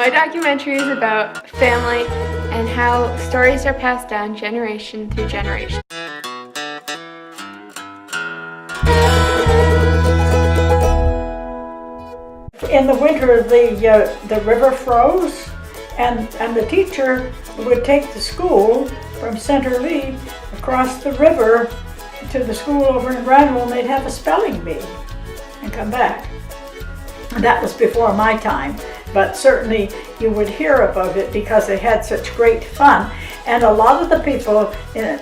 My documentary is about family and how stories are passed down generation through generation. In the winter, the river froze, and the teacher would take the school from Centerlee across the river to the school over in Granville, and they'd have a spelling bee and come back. And that was before my time, but certainly you would hear about it because they had such great fun. And a lot of the people in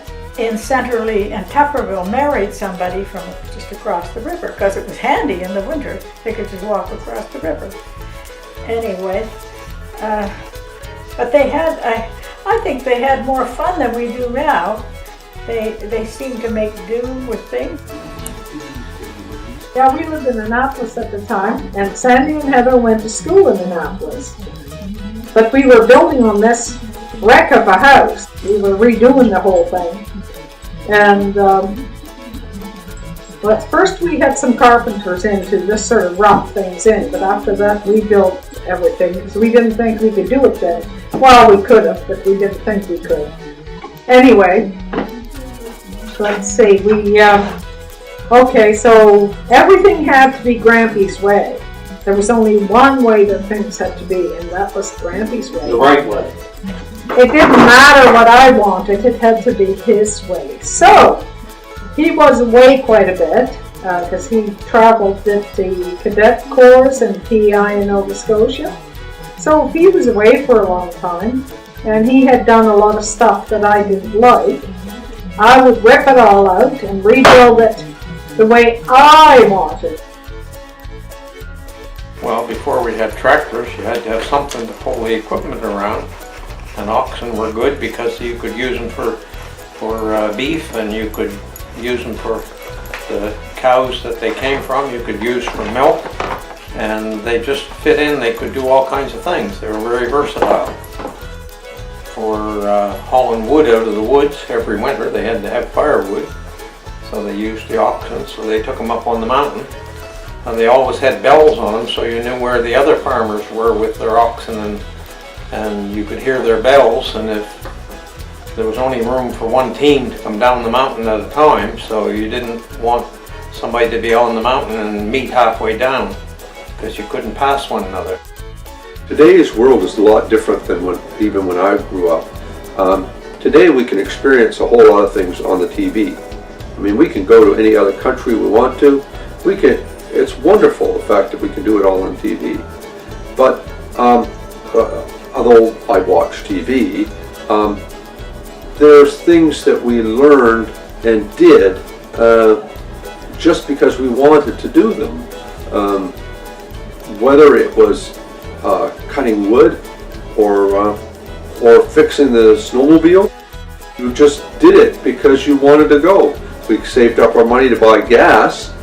Centerlee and Tupperville married somebody from just across the river because it was handy in the winter. They could just walk across the river. Anyway, but they had, I think they had more fun than we do now. They seem to make do with things. Yeah, we lived in Annapolis at the time, and Sandy and Heather went to school in Annapolis. But we were building on this wreck of a house. We were redoing the whole thing. And but first we had some carpenters in to just sort of rough things in, but after that we built everything because we didn't think we could do it then. Well, we could have, but we didn't think we could. Anyway, let's see, okay, so everything had to be Grampy's way. There was only one way that things had to be, and that was Grampy's way. The right way. It didn't matter what I wanted, it had to be his way. So, he was away quite a bit, because he traveled with the cadet corps and PEI in Nova Scotia. So he was away for a long time, and he had done a lot of stuff that I didn't like. I would rip it all out and rebuild it the way I wanted. Well, before we had tractors, you had to have something to pull the equipment around. And oxen were good because you could use them for beef, and you could use them for the cows that they came from. You could use for milk, and they just fit in. They could do all kinds of things. They were very versatile. For hauling wood out of the woods every winter, they had to have firewood, so they used the oxen. So they took them up on the mountain, and they always had bells on them, so you knew where the other farmers were with their oxen, and you could hear their bells. And if there was only room for one team to come down the mountain at a time, so you didn't want somebody to be on the mountain and meet halfway down, because you couldn't pass one another. Today's world is a lot different than even when I grew up. Today we can experience a whole lot of things on the TV. I mean, we can go to any other country we want to. It's wonderful, the fact that we can do it all on TV. But although I watch TV, there's things that we learned and did just because we wanted to do them. Whether it was cutting wood or fixing the snowmobile, you just did it because you wanted to go. We saved up our money to buy gas,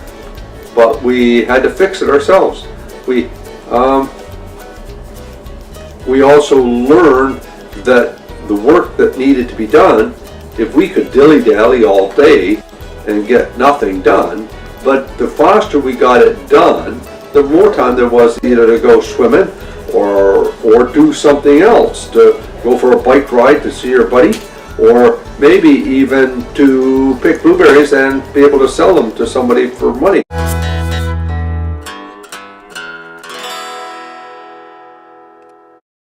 but we had to fix it ourselves. We also learned that the work that needed to be done, if we could dilly-dally all day and get nothing done, but the faster we got it done, the more time there was either to go swimming or do something else, to go for a bike ride to see your buddy, or maybe even to pick blueberries and be able to sell them to somebody for money.